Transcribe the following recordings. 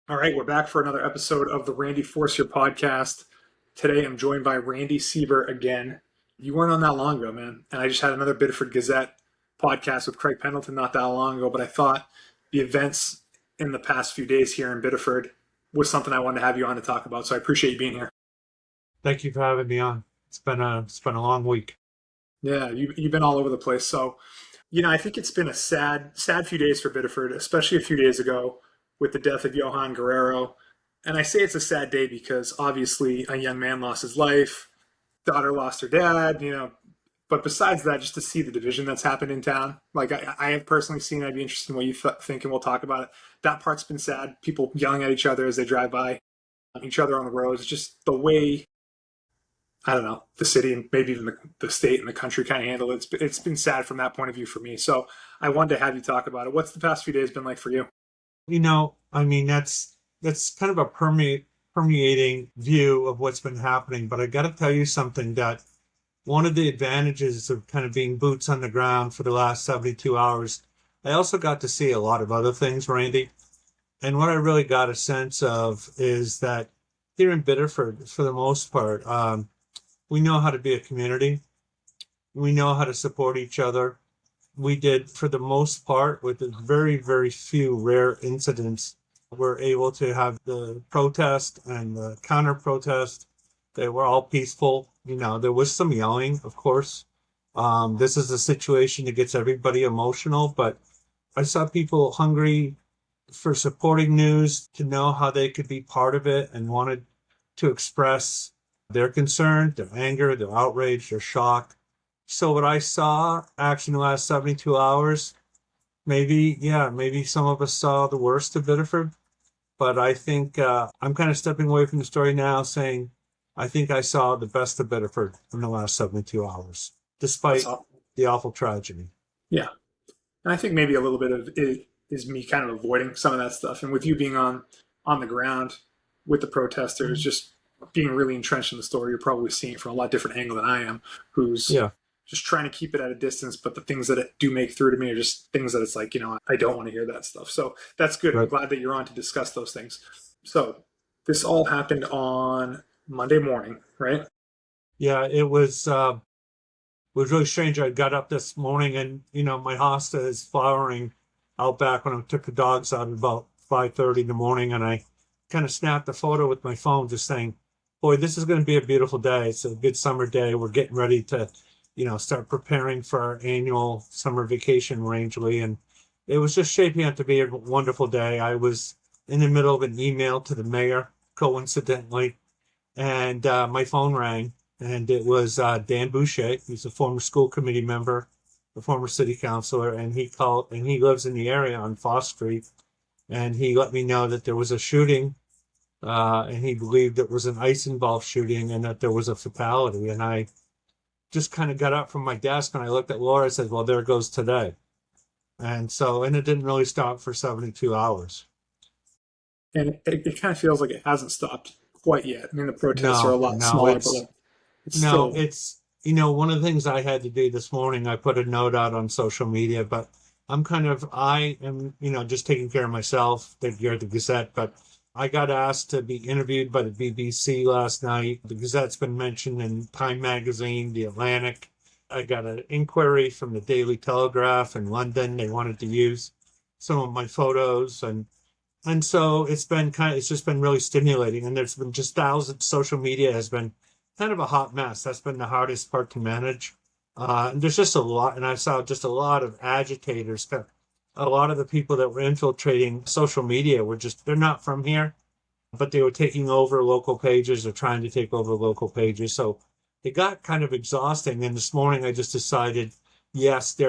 All right, we're back for another episode of the Randy Forcier Podcast. Today I'm joined by Randy Seaver again. You weren't on that long ago, man. And I just had another Biddeford Gazette podcast with Craig Pendleton not that long ago, but I thought the events in the past few days here in Biddeford was something I wanted to have you on to talk about. So I appreciate you being here. Thank you for having me on. It's been a long week. Yeah, you've been all over the place. So, I think it's been a sad few days for Biddeford, especially a few days ago with the death of Johan Guerrero. And I say it's a sad day because obviously a young man lost his life, daughter lost her dad, But besides that, just to see the division that's happened in town, like I have personally seen, I'd be interested in what you think, and we'll talk about it. That part's been sad. People yelling at each other as they drive by each other on the roads. Just the way, I don't know, the city and maybe even the state and the country kind of handle it. It's been sad from that point of view for me. So I wanted to have you talk about it. What's the past few days been like for you? That's kind of a permeating view of what's been happening. But I got to tell you something, that one of the advantages of kind of being boots on the ground for the last 72 hours, I also got to see a lot of other things, Randy. And what I really got a sense of is that here in Biddeford, for the most part, we know how to be a community. We know how to support each other. We did, for the most part, with the very, very few rare incidents, we're able to have the protest and the counter protest. They were all peaceful. There was some yelling, of course. This is a situation that gets everybody emotional, but I saw people hungry for supporting news, to know how they could be part of it, and wanted to express their concern, their anger, their outrage, their shock. So what I saw actually in the last 72 hours, maybe some of us saw the worst of Biddeford, but I think I'm kind of stepping away from the story now, saying I think I saw the best of Biddeford in the last 72 hours, That's despite all. the awful tragedy. Yeah. And I think maybe a little bit of it is me kind of avoiding some of that stuff. And with you being on the ground with the protesters, just being really entrenched in the story, you're probably seeing it from a lot different angle than I am, who's Yeah, just trying to keep it at a distance. But the things that it do make through to me are just things that it's like, I don't want to hear that stuff. So that's good. I'm right. glad that you're on to discuss those things. So this all happened on Monday morning, right? Yeah, it was really strange. I got up this morning and, my hosta is flowering out back when I took the dogs out at about 5:30 in the morning. And I kind of snapped a photo with my phone just saying, boy, this is going to be a beautiful day. It's a good summer day. We're getting ready to, start preparing for our annual summer vacation in Rangeley. And it was just shaping up to be a wonderful day. I was in the middle of an email to the mayor, coincidentally, and my phone rang, and it was Dan Boucher. He's a former school committee member, a former city councilor, and he called, and he lives in the area on Foss Street, and he let me know that there was a shooting, and he believed it was an ice-involved shooting and that there was a fatality. And I just kind of got up from my desk and I looked at Laura and said, well, there goes today. And it didn't really stop for 72 hours. And it kind of feels like it hasn't stopped quite yet. I mean, the protests are a No, lot no, smaller, but like, it's no, still, it's, one of the things I had to do this morning, I put a note out on social media, but I am, just taking care of myself, taking care of the Gazette, but I got asked to be interviewed by the BBC last night. The Gazette's been mentioned in Time Magazine, The Atlantic. I got an inquiry from the Daily Telegraph in London. They wanted to use some of my photos, and so it's just been really stimulating. And there's been just thousands. Social media has been kind of a hot mess. That's been the hardest part to manage. And there's just a lot, and I saw just a lot of agitators. A lot of the people that were infiltrating social media they're not from here, but they were taking over local pages or trying to take over local pages. So it got kind of exhausting. And this morning I just decided, yes,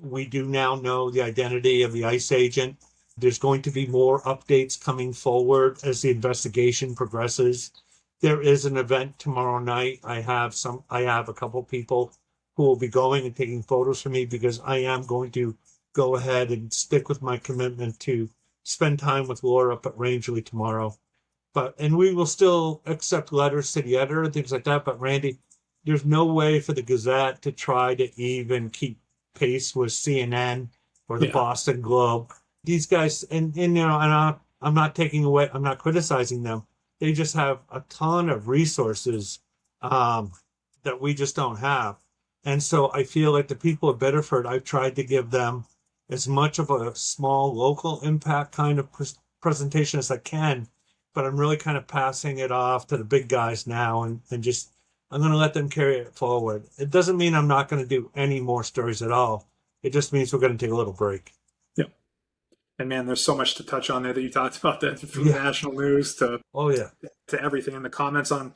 we do now know the identity of the ICE agent. There's going to be more updates coming forward as the investigation progresses. There is an event tomorrow night. I have a couple people who will be going and taking photos for me, because I am going to go ahead and stick with my commitment to spend time with Laura up at Rangeley tomorrow. And we will still accept letters to the editor and things like that. But Randy, there's no way for the Gazette to try to even keep pace with CNN or the yeah. Boston Globe. These guys, and I'm not taking away, I'm not criticizing them. They just have a ton of resources that we just don't have. And so I feel like the people of Biddeford, I've tried to give them as much of a small local impact kind of presentation as I can, but I'm really kind of passing it off to the big guys now and just, I'm going to let them carry it forward. It doesn't mean I'm not going to do any more stories at all. It just means we're going to take a little break. Yep. And man, there's so much to touch on there that you talked about, that from Yeah. national news to Oh, yeah. to everything, and the comments on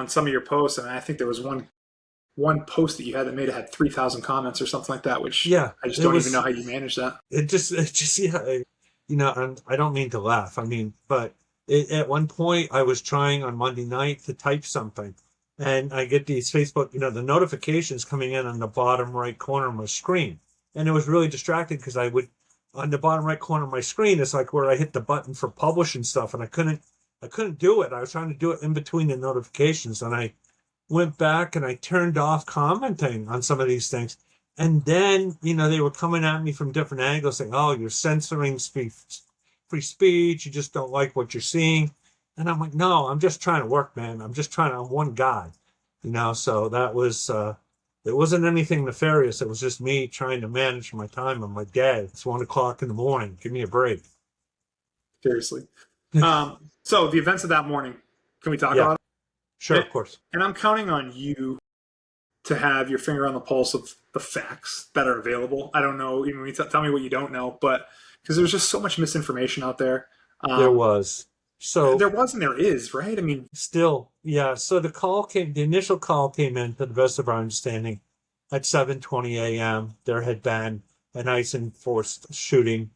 some of your posts. And I think there was one post that you had that made it had 3,000 comments or something like that, which Yeah. I just don't even know how you manage that. It just, yeah, you know, and I don't mean to laugh. I mean, but at one point I was trying on Monday night to type something, and I get these Facebook, you know, the notifications coming in on the bottom right corner of my screen. And it was really distracting because I would, on the bottom right corner of my screen, it's like where I hit the button for publish and stuff, and I couldn't do it. I was trying to do it in between the notifications, and I went back and I turned off commenting on some of these things. And then, you know, they were coming at me from different angles saying, oh, you're censoring free speech. You just don't like what you're seeing. And I'm like, no, I'm just trying to work, man. I'm one guy, you know. So that was, it wasn't anything nefarious. It was just me trying to manage my time and my day. It's 1 o'clock in the morning. Give me a break. Seriously. So the events of that morning, can we talk Yeah. about it? Sure, of course. And I'm counting on you to have your finger on the pulse of the facts that are available. I don't know, even when you tell me what you don't know, but because there's just so much misinformation out there. There was. So there was and there is, right? I mean, still, yeah. So the initial call came in, to the best of our understanding, at 7:20 a.m. There had been an ICE enforced shooting.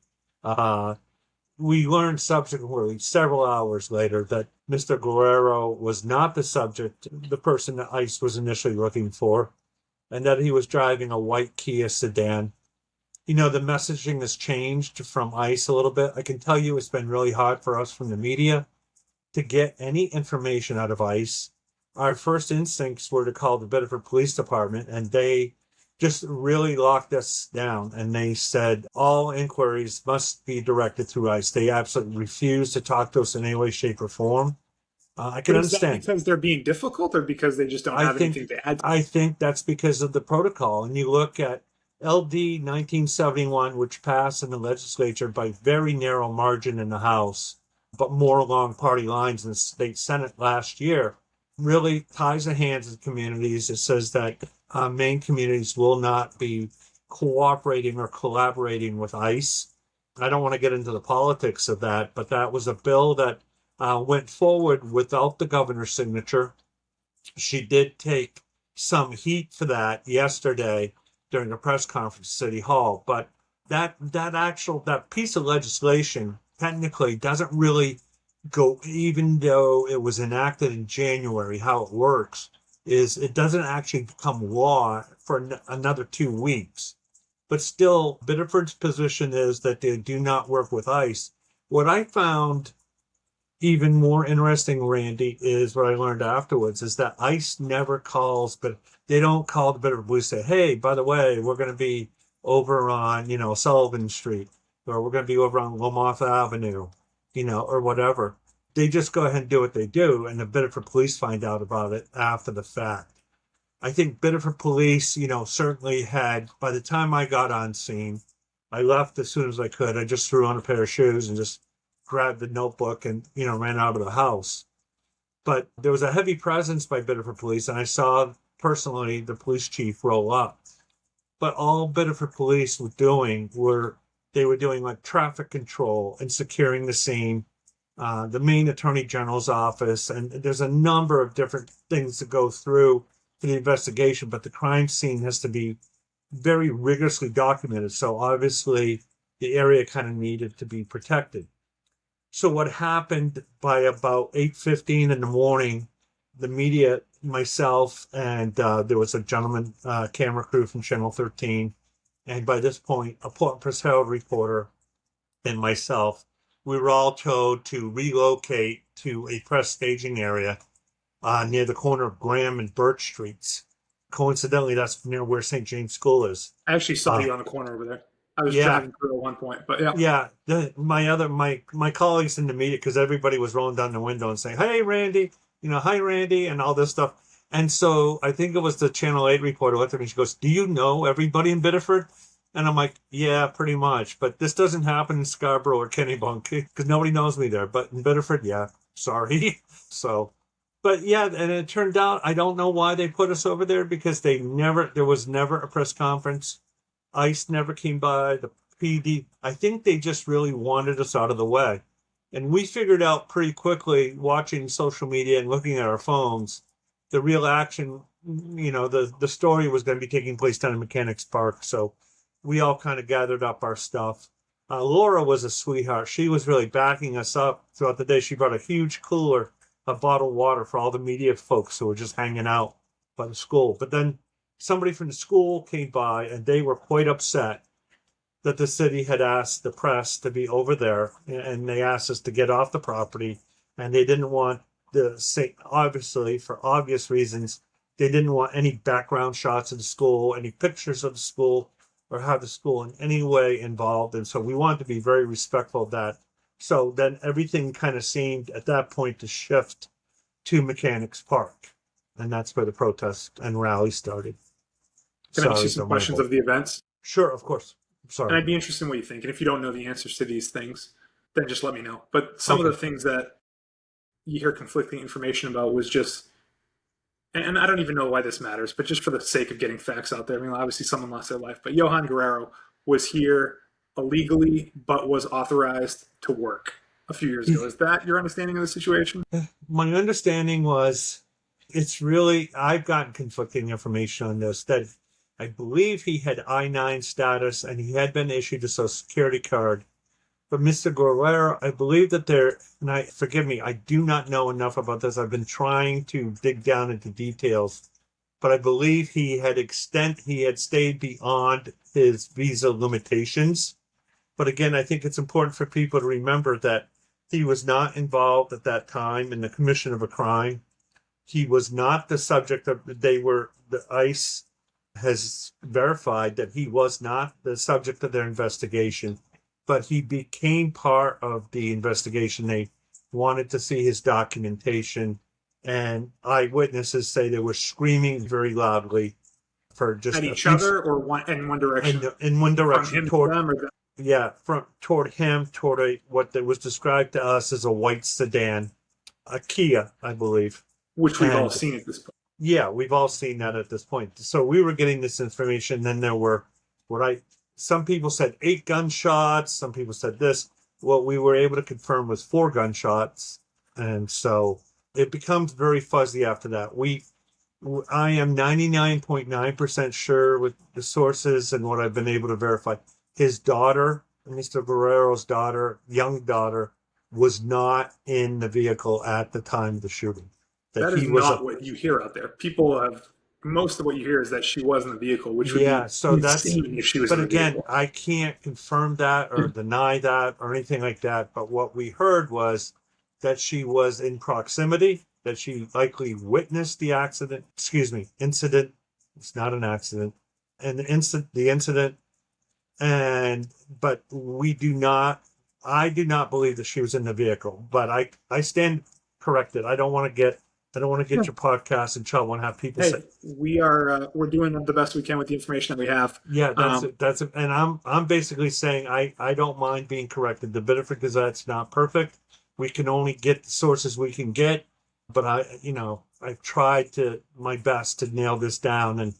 We learned subsequently, several hours later, that Mr. Guerrero was not the subject, the person that ICE was initially looking for, and that he was driving a white Kia sedan. You know, the messaging has changed from ICE a little bit. I can tell you it's been really hard for us from the media to get any information out of ICE. Our first instincts were to call the Biddeford Police Department, and they just really locked us down. And they said all inquiries must be directed through ICE. They absolutely refused to talk to us in any way, shape, or form. I can understand. Is that because they're being difficult, or because they just don't have anything to add? I think that's because of the protocol. And you look at LD 1971, which passed in the legislature by very narrow margin in the House, but more along party lines in the state Senate last year, really ties the hands of communities. It says that Maine communities will not be cooperating or collaborating with ICE. I don't want to get into the politics of that, but that was a bill that went forward without the governor's signature. She did take some heat for that yesterday during a press conference at City Hall, but that piece of legislation technically doesn't really go, even though it was enacted in January. How it works is it doesn't actually become law for another 2 weeks. But still, Biddeford's position is that they do not work with ICE. What I found even more interesting, Randy, is what I learned afterwards, is that ICE never calls, but they don't call the Biddeford Police and say, hey, by the way, we're going to be over on, you know, Sullivan Street, or we're going to be over on Lamoth Avenue, you know, or whatever. They just go ahead and do what they do, and the Biddeford Police find out about it after the fact. I think Biddeford Police, you know, certainly had, by the time I got on scene, I left as soon as I could. I just threw on a pair of shoes and just grabbed the notebook and, you know, ran out of the house. But there was a heavy presence by Biddeford Police, and I saw personally the police chief roll up. But all Biddeford Police were doing they were doing like traffic control and securing the scene, the Maine Attorney General's office, and there's a number of different things to go through for the investigation, but the crime scene has to be very rigorously documented. So obviously the area kind of needed to be protected. So what happened by about 8:15 in the morning, the media, myself, and there was a gentleman, camera crew from Channel 13, and by this point, a Portland Press Herald reporter and myself, we were all told to relocate to a press staging area near the corner of Graham and Birch Streets. Coincidentally, that's near where St. James School is. I actually saw you on the corner over there. I was Yeah, driving through at one point, but yeah. yeah. My colleagues in the media, because everybody was rolling down the window and saying, "Hey, Randy," "Hi, Randy," and all this stuff. And so I think it was the Channel 8 reporter looked at me. She goes, "Do you know everybody in Biddeford?" And I'm like, "Yeah, pretty much. But this doesn't happen in Scarborough or Kennebunk because nobody knows me there. But in Biddeford, yeah, sorry." So, but yeah, and it turned out I don't know why they put us over there because there was never a press conference. ICE never came by. The PD, I think they just really wanted us out of the way. And we figured out pretty quickly, watching social media and looking at our phones, the real action, the story was going to be taking place down in Mechanics Park. So we all kind of gathered up our stuff. Laura was a sweetheart. She was really backing us up throughout the day. She brought a huge cooler of bottled water for all the media folks who were just hanging out by the school. But then somebody from the school came by and they were quite upset that the city had asked the press to be over there, and they asked us to get off the property, and they didn't want obviously for obvious reasons, they didn't want any background shots of the school, any pictures of the school, or have the school in any way involved. And so we wanted to be very respectful of that. So then everything kind of seemed at that point to shift to Mechanics Park. And that's where the protest and rally started. Can I ask you some questions of the events? Sure, of course. Sorry. And I'd be interested in what you think. And if you don't know the answers to these things, then just let me know. But some of the things that you hear conflicting information about was just, and I don't even know why this matters, but just for the sake of getting facts out there. I mean, obviously someone lost their life, but Johan Guerrero was here illegally, but was authorized to work a few years ago. Is that your understanding of the situation? My understanding was I've gotten conflicting information on this, that I believe he had I-9 status and he had been issued a Social Security card. But Mr. Guerrero, I believe that forgive me, I do not know enough about this. I've been trying to dig down into details, but I believe he had stayed beyond his visa limitations. But again, I think it's important for people to remember that he was not involved at that time in the commission of a crime. He was not the subject of, the ICE has verified that he was not the subject of their investigation, but he became part of the investigation. They wanted to see his documentation, and eyewitnesses say they were screaming very loudly for just at each other, or in one direction. In one direction, from him toward to them, or toward him, toward what was described to us as a white sedan, a Kia, I believe, which we've all seen at this point. Yeah, we've all seen that at this point. So we were getting this information. Then there were some people said 8 gunshots. Some people said this. What we were able to confirm was 4 gunshots. And so it becomes very fuzzy after that. I am 99.9% sure with the sources and what I've been able to verify. His daughter, Mr. Guerrero's daughter, young daughter, was not in the vehicle at the time of the shooting. That is not what you hear out there. Most of what you hear is that she was in the vehicle, which would be insane if she was in the vehicle. I can't confirm that or deny that or anything like that. But what we heard was that she was in proximity, that she likely witnessed the incident. It's not an accident. And the incident. But I do not believe that she was in the vehicle. But I stand corrected. I don't want to get your podcast in trouble and have people say we're doing the best we can with the information that we have. Yeah, that's it. And I'm basically saying I don't mind being corrected. The Biddeford Gazette's not perfect. We can only get the sources we can get, but I've tried my best to nail this down, and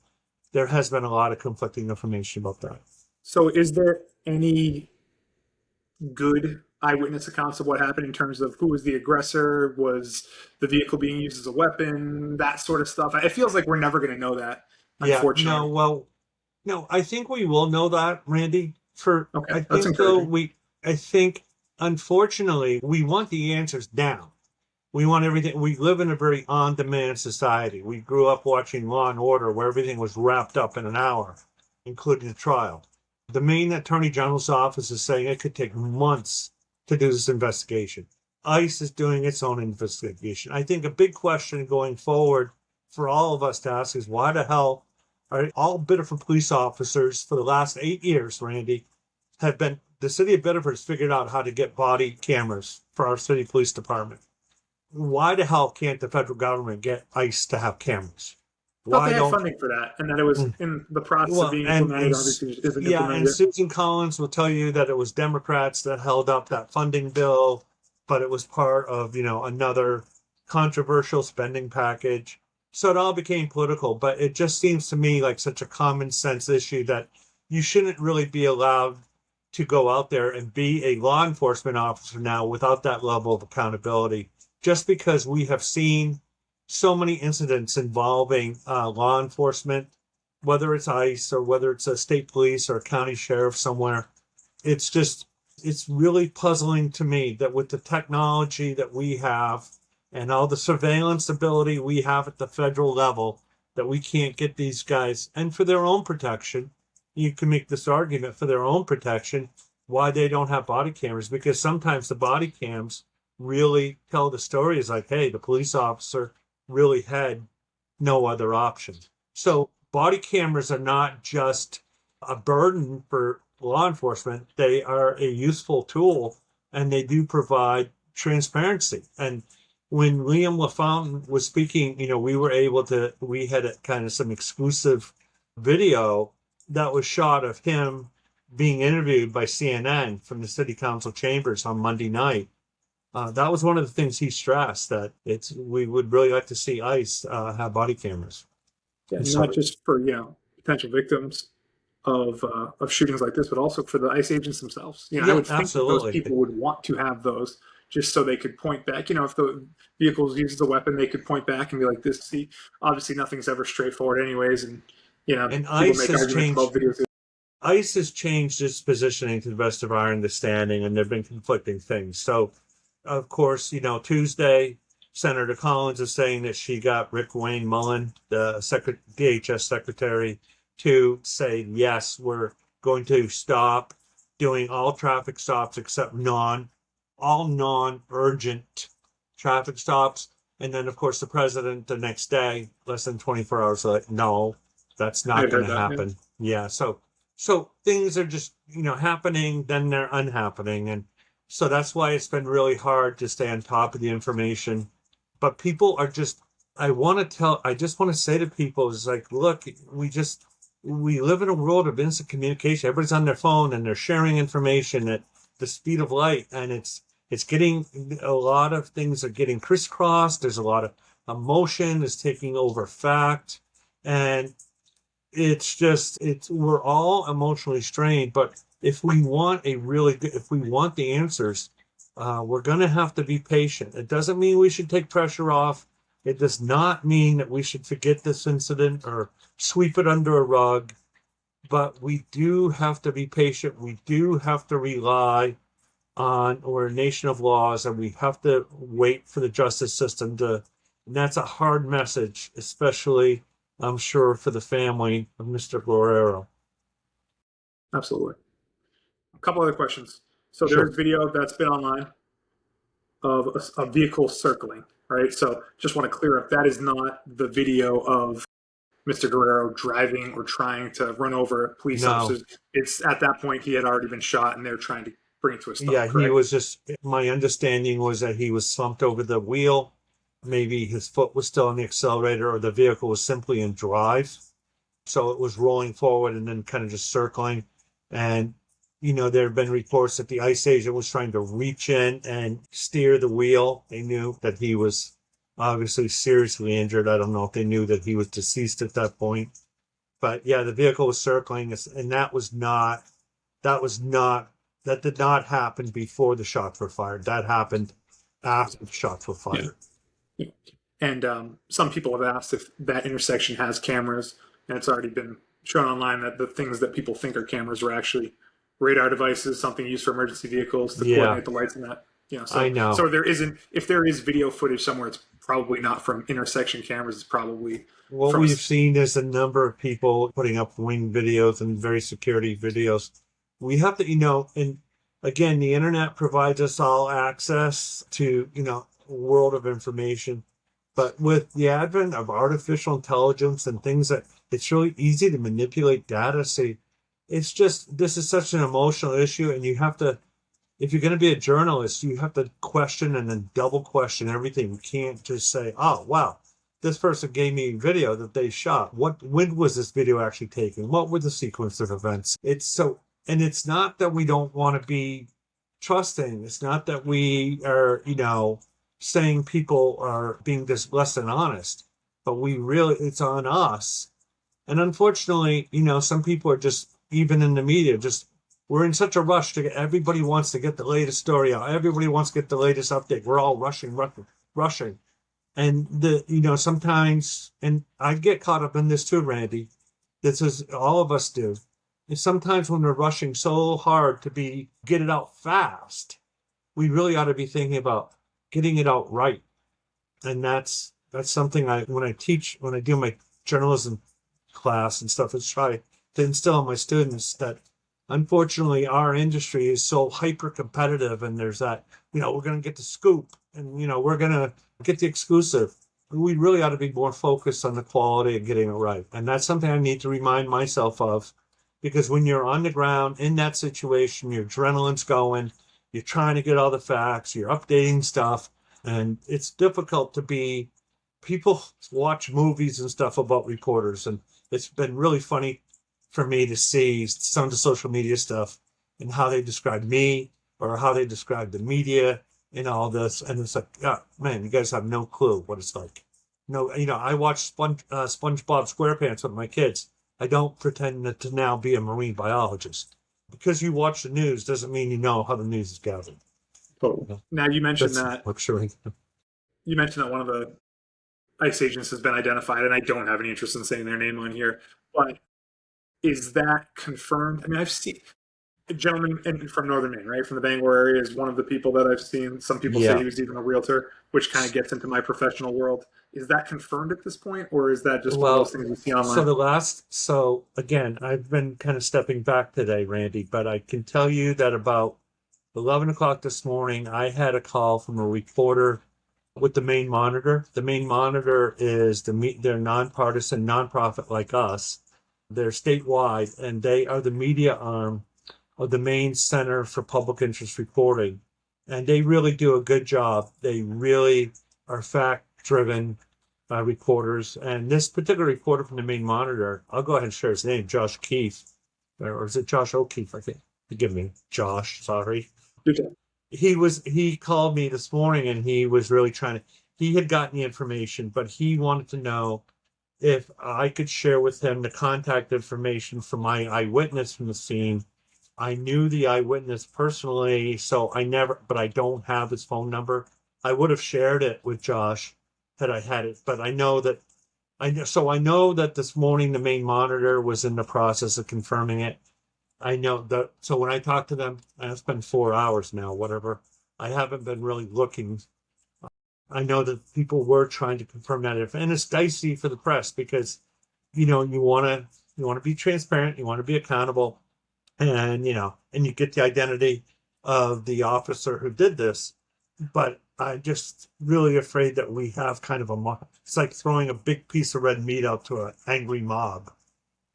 there has been a lot of conflicting information about that. So is there any good eyewitness accounts of what happened in terms of who was the aggressor? Was the vehicle being used as a weapon? That sort of stuff. It feels like we're never going to know that, unfortunately. No, I think we will know that, Randy. I think, unfortunately, we want the answers now. We want everything. We live in a very on-demand society. We grew up watching Law and Order, where everything was wrapped up in an hour, including the trial. The Maine Attorney General's office is saying it could take months to do this investigation. ICE is doing its own investigation. I think a big question going forward for all of us to ask is, why the hell are all Biddeford police officers for the last 8 years, Randy, the city of Biddeford has figured out how to get body cameras for our city police department. Why the hell can't the federal government get ICE to have cameras? Thought Why they had don't funding for that, and that it was in the process of well, being implemented. Obviously, isn't and implemented yet. Susan Collins will tell you that it was Democrats that held up that funding bill, but it was part of, another controversial spending package. So it all became political, but it just seems to me like such a common sense issue that you shouldn't really be allowed to go out there and be a law enforcement officer now without that level of accountability. Just because we have seen so many incidents involving law enforcement, whether it's ICE or whether it's a state police or a county sheriff somewhere, it's really puzzling to me that with the technology that we have and all the surveillance ability we have at the federal level, that we can't get these guys, and for their own protection, you can make this argument for their own protection, why they don't have body cameras, because sometimes the body cams really tell the stories like, hey, the police officer really had no other option. So body cameras are not just a burden for law enforcement. They are a useful tool, and they do provide transparency. And when Liam LaFountain was speaking, we had a kind of some exclusive video that was shot of him being interviewed by CNN from the city council chambers on Monday night. That was one of the things he stressed, that we would really like to see ICE have body cameras. Yeah, not just for potential victims of shootings like this, but also for the ICE agents themselves. I would think that those people would want to have those just so they could point back. If the vehicle uses a weapon, they could point back and be like, "This." See, obviously, nothing's ever straightforward, anyways, and and people ICE make has arguments changed. about videos. ICE has changed its positioning to the best of our understanding, and there've been conflicting things. So, of course, Tuesday, Senator Collins is saying that she got Rick Wayne Mullen, the DHS secretary, to say, yes, we're going to stop doing all traffic stops except all non-urgent traffic stops. And then, of course, the president the next day, less than 24 hours, like, no, that's not going to happen. Yeah. So things are just, happening, then they're unhappening. And so that's why it's been really hard to stay on top of the information. But people are just, I just want to say to people is like, look, we live in a world of instant communication. Everybody's on their phone and they're sharing information at the speed of light. And it's getting, a lot of things are getting crisscrossed. There's a lot of emotion is taking over fact. And we're all emotionally strained. But if we want if we want the answers, we're going to have to be patient. It doesn't mean we should take pressure off. It does not mean that we should forget this incident or sweep it under a rug. But we do have to be patient. We do have to rely on, we're a nation of laws, and we have to wait for the justice system and that's a hard message, especially, I'm sure, for the family of Mr. Guerrero. Absolutely. A couple other questions. So there's video that's been online of a vehicle circling, right? So just want to clear up, that is not the video of Mr. Guerrero driving or trying to run over police officers. It's at that point he had already been shot and they're trying to bring it to a stop. Yeah, correct? He was my understanding was that he was slumped over the wheel. Maybe his foot was still on the accelerator, or the vehicle was simply in drive. So it was rolling forward and then kind of just circling. And, there have been reports that the ICE agent was trying to reach in and steer the wheel. They knew that he was obviously seriously injured. I don't know if they knew that he was deceased at that point. But yeah, the vehicle was circling, and that did not happen before the shots were fired. That happened after the shots were fired. Yeah. And some people have asked if that intersection has cameras, and it's already been shown online that the things that people think are cameras were actually radar devices, something used for emergency vehicles to coordinate the lights and that. So, I know. So if there is video footage somewhere, it's probably not from intersection cameras. It's probably what we've seen is a number of people putting up wing videos and very security videos. We have to, and again, the internet provides us all access to, a world of information. But with the advent of artificial intelligence and things that it's really easy to manipulate data. See, it's just, this is such an emotional issue, and you have to, if you're going to be a journalist, you have to question and then double question everything. You can't just say, oh, wow, this person gave me video that they shot. When was this video actually taken? What were the sequence of events? And it's not that we don't want to be trusting. It's not that we are, saying people are being less than honest, but it's on us. And unfortunately, some people are just, even in the media, we're in such a rush everybody wants to get the latest story out. Everybody wants to get the latest update. We're all rushing. And sometimes, and I get caught up in this too, Randy. This is, all of us do. And sometimes when we're rushing so hard to get it out fast, we really ought to be thinking about getting it out right. And that's something when I do my journalism class and stuff, is try to instill in my students that unfortunately our industry is so hyper competitive, and there's that, we're going to get the scoop, and we're going to get the exclusive. We really ought to be more focused on the quality and getting it right. And that's something I need to remind myself of, because when you're on the ground in that situation, your adrenaline's going, you're trying to get all the facts, you're updating stuff, and it's difficult people watch movies and stuff about reporters, and it's been really funny for me to see some of the social media stuff and how they describe me or how they describe the media and all this. And it's like, oh, man, you guys have no clue what it's like. No, I watch SpongeBob SquarePants with my kids. I don't pretend to now be a marine biologist. Because you watch the news doesn't mean you know how the news is gathered. Totally. Now, you mentioned that luxury. You mentioned that one of the ICE agents has been identified, and I don't have any interest in saying their name on here, but is that confirmed? I mean, I've seen a gentleman from Northern Maine, right, from the Bangor area, is one of the people that I've seen. Some people say he was even a realtor, which kind of gets into my professional world. Is that confirmed at this point, or is that just one of those things you see online? So again, I've been kind of stepping back today, Randy, but I can tell you that about 11 o'clock this morning, I had a call from a reporter with the Maine Monitor. The Maine Monitor is they're nonpartisan, nonprofit like us. They're statewide, and they are the media arm of the Maine Center for Public Interest Reporting. And they really do a good job. They really are fact-driven reporters. And this particular reporter from the Maine Monitor, I'll go ahead and share his name, Josh Keefe. Or is it Josh O'Keefe, I think? Forgive me, Josh, sorry. He called me this morning, and he was really he had gotten the information, but he wanted to know if I could share with him the contact information from my eyewitness from the scene. I knew the eyewitness personally, but I don't have his phone number. I would have shared it with Josh had I had it, but I know that this morning the Maine Monitor was in the process of confirming it. I know that, so when I talk to them, and it's been 4 hours now, whatever, I haven't been really looking. I know that people were trying to confirm that, and it's dicey for the press because, you want to be transparent, you want to be accountable, and you get the identity of the officer who did this, but I'm just really afraid that we have kind of it's like throwing a big piece of red meat out to an angry mob.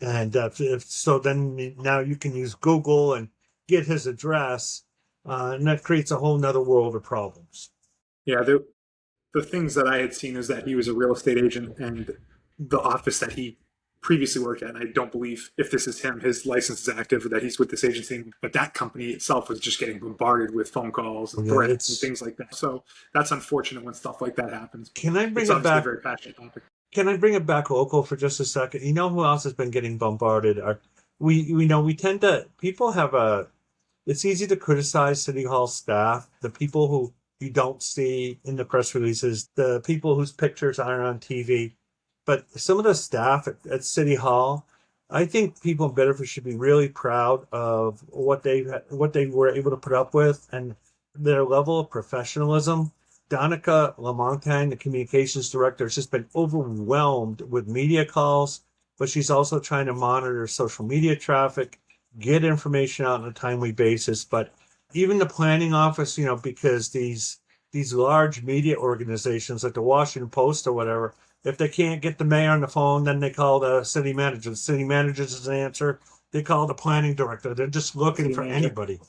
And then now you can use Google and get his address, and that creates a whole nother world of problems. Yeah, the things that I had seen is that he was a real estate agent, and the office that he previously worked at, and I don't believe, if this is him, his license is active, or that he's with this agency, but that company itself was just getting bombarded with phone calls and threats and things like that. So that's unfortunate when stuff like that happens. Can I bring it back? A very passionate topic. Can I bring it back local for just a second? You know who else has been getting bombarded? It's easy to criticize City Hall staff, the people who you don't see in the press releases, the people whose pictures aren't on TV. But some of the staff at City Hall, I think people in Biddeford should be really proud of what they were able to put up with and their level of professionalism. Donica Lamontagne, the communications director, has just been overwhelmed with media calls, but she's also trying to monitor social media traffic, get information out on a timely basis. But even the planning office, because these large media organizations like the Washington Post or whatever, if they can't get the mayor on the phone, then they call the city manager. The city manager doesn't answer. They call it the planning director. They're just looking City for manager. anybody.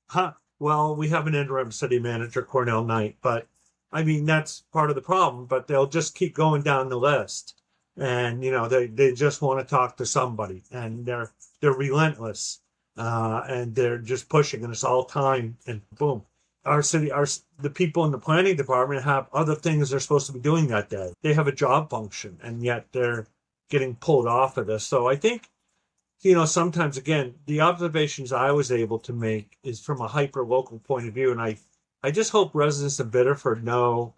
Huh. Well, we have an interim city manager, Cornell Knight, but I mean, that's part of the problem, but they'll just keep going down the list. And, they just want to talk to somebody, and they're relentless. And they're just pushing, and it's all time, and boom. The people in the planning department have other things they're supposed to be doing that day. They have a job function, and yet they're getting pulled off of this. So I think, sometimes, again, the observations I was able to make is from a hyper local point of view. And I just hope residents of Biddeford know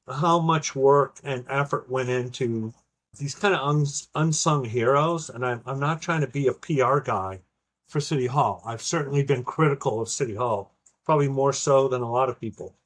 how much work and effort went into these kind of unsung heroes. And I'm not trying to be a PR guy for City Hall. I've certainly been critical of City Hall, probably more so than a lot of people.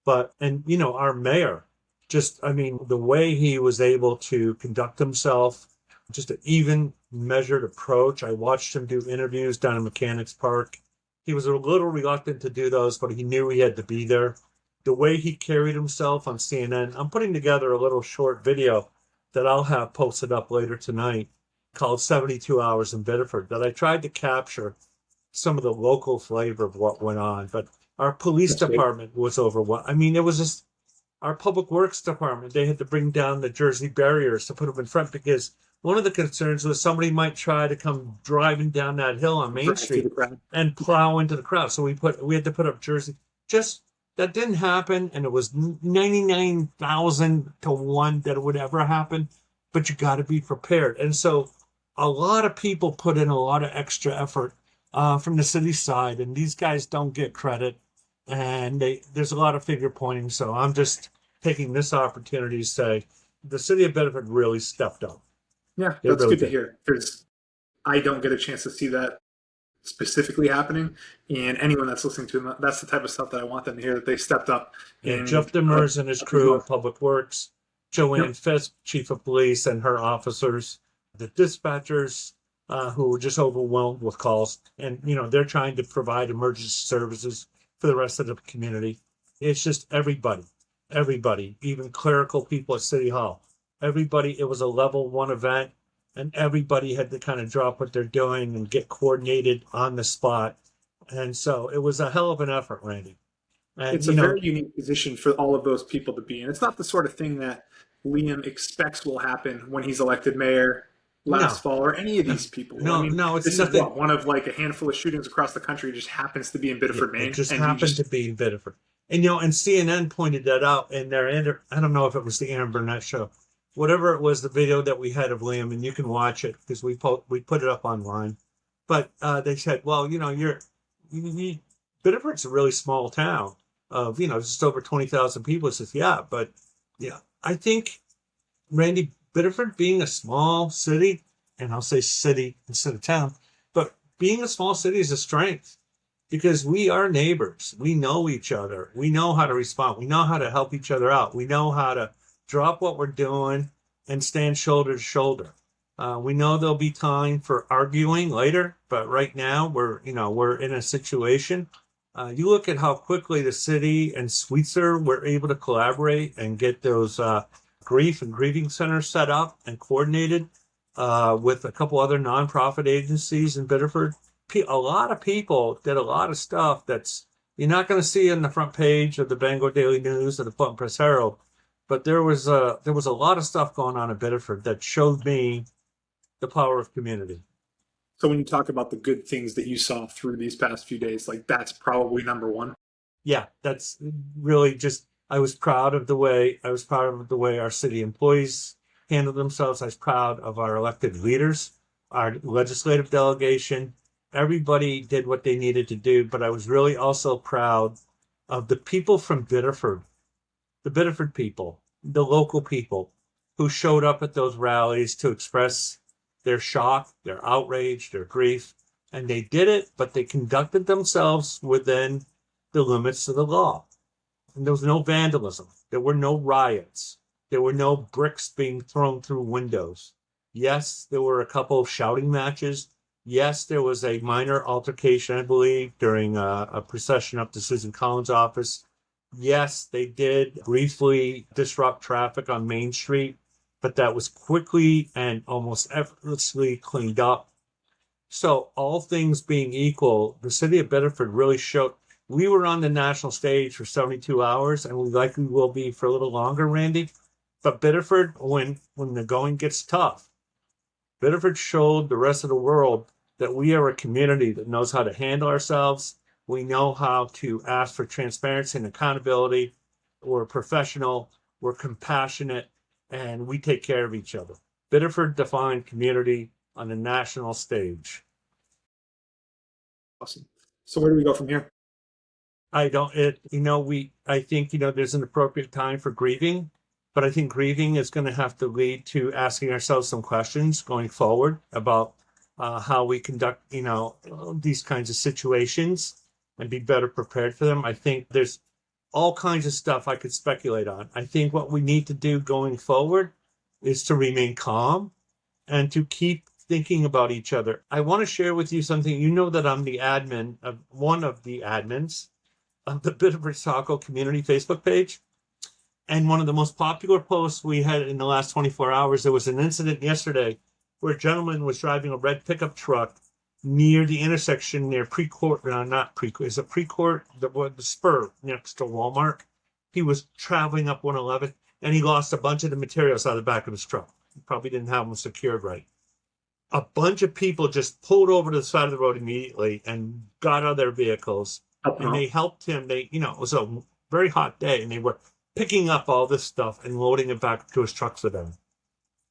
But, our mayor, the way he was able to conduct himself, just an even measured approach. I watched him do interviews down in Mechanics Park. He was a little reluctant to do those, but he knew he had to be there. The way he carried himself on CNN, I'm putting together a little short video that I'll have posted up later tonight called 72 Hours in Biddeford, that I tried to capture some of the local flavor of what went on. But our police department was overwhelmed. It was just our public works department. They had to bring down the Jersey barriers to put them in front, because one of the concerns was somebody might try to come driving down that hill on Main Street and plow into the crowd. So we had to put up Jersey. Just that didn't happen, and it was 99,000 to 1 that it would ever happen. But you got to be prepared. And so a lot of people put in a lot of extra effort from the city side, and these guys don't get credit. And there's a lot of finger pointing. So I'm just taking this opportunity to say the city of Biddeford really stepped up. Yeah, that's really good to hear, because I don't get a chance to see that specifically happening. And anyone that's listening to them, that's the type of stuff that I want them to hear, that they stepped up. And Jeff Demers and his crew of Public Works, Joanne Fisk, Chief of Police, and her officers, the dispatchers who were just overwhelmed with calls. And, they're trying to provide emergency services for the rest of the community. It's just everybody, even clerical people at City Hall. Everybody, it was a level 1 event, and everybody had to kind of drop what they're doing and get coordinated on the spot. And so it was a hell of an effort, Randy. And, it's a very unique position for all of those people to be in. It's not the sort of thing that Liam expects will happen when he's elected mayor last fall, or any of these people. It's nothing. One of like a handful of shootings across the country just happens to be in Biddeford, Maine. It just happened to be in Biddeford. And, and CNN pointed that out in their, I don't know if it was the Aaron Burnett show, whatever it was, the video that we had of Liam, and you can watch it because we put it up online. But they said, well, Biddeford's a really small town of, just over 20,000 people. It says, but I think, Randy, Biddeford being a small city, and I'll say city instead of town, but being a small city is a strength, because we are neighbors. We know each other. We know how to respond. We know how to help each other out. We know how to drop what we're doing and stand shoulder to shoulder. We know there'll be time for arguing later, but right now we're in a situation. You look at how quickly the city and Sweetser were able to collaborate and get those grief and grieving centers set up and coordinated with a couple other nonprofit agencies in Biddeford. A lot of people did a lot of stuff that's you're not going to see in the front page of the Bangor Daily News or the Fulton Press Herald. But there was a lot of stuff going on in Biddeford that showed me the power of community. So when you talk about the good things that you saw through these past few days, like that's probably number one. Yeah, that's really just, I was proud of the way our city employees handled themselves. I was proud of our elected leaders, our legislative delegation. Everybody did what they needed to do, but I was really also proud of the people from Biddeford, the Biddeford people, the local people who showed up at those rallies to express their shock, their outrage, their grief. And they did it, but they conducted themselves within the limits of the law. And there was no vandalism. There were no riots. There were no bricks being thrown through windows. Yes, there were a couple of shouting matches. Yes, there was a minor altercation, I believe, during a procession up to Susan Collins' office. Yes, they did briefly disrupt traffic on Main Street, but that was quickly and almost effortlessly cleaned up. So all things being equal, the city of Biddeford really showed. We were on the national stage for 72 hours, and we likely will be for a little longer, Randy. But Biddeford, when the going gets tough, Biddeford showed the rest of the world that we are a community that knows how to handle ourselves. We know how to ask for transparency and accountability. We're professional, we're compassionate, and we take care of each other. Biddeford defined community on the national stage. Awesome. So where do we go from here? I don't, it, you know, I think, there's an appropriate time for grieving, but I think grieving is going to have to lead to asking ourselves some questions going forward about how we conduct, these kinds of situations and be better prepared for them. I think there's all kinds of stuff I could speculate on. I think what we need to do going forward is to remain calm and to keep thinking about each other. I want to share with you something. You know that I'm the admin of one of the admins of the Biddeford Taco Community Facebook page. And one of the most popular posts we had in the last 24 hours, there was an incident yesterday where a gentleman was driving a red pickup truck near the intersection near Precourt, not Precourt, is it Precourt, the spur next to Walmart. He was traveling up 111 and he lost a bunch of the materials out of the back of his truck. He probably didn't have them secured right. A bunch of people just pulled over to the side of the road immediately and got out of their vehicles and they helped him. It was a very hot day and they were picking up all this stuff and loading it back to his truck for them.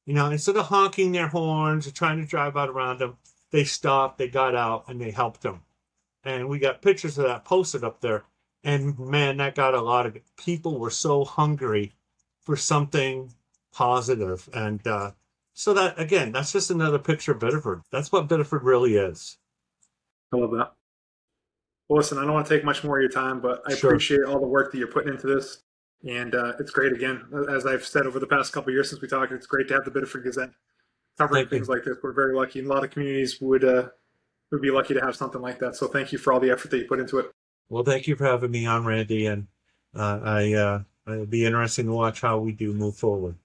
Instead of honking their horns or trying to drive out around him, they stopped, they got out, and they helped him. And we got pictures of that posted up there. And man, that got a lot of people were so hungry for something positive. And so that, again, that's just another picture of Biddeford. That's what Biddeford really is. I love that. Well, listen, I don't want to take much more of your time, but I appreciate all the work that you're putting into this. And it's great, again, as I've said over the past couple of years since we talked, it's great to have the Biddeford Gazette covering things like this. We're very lucky, and a lot of communities would be lucky to have something like that. So thank you for all the effort that you put into it. Well, thank you for having me on, Randy, and it'll be interesting to watch how we do move forward.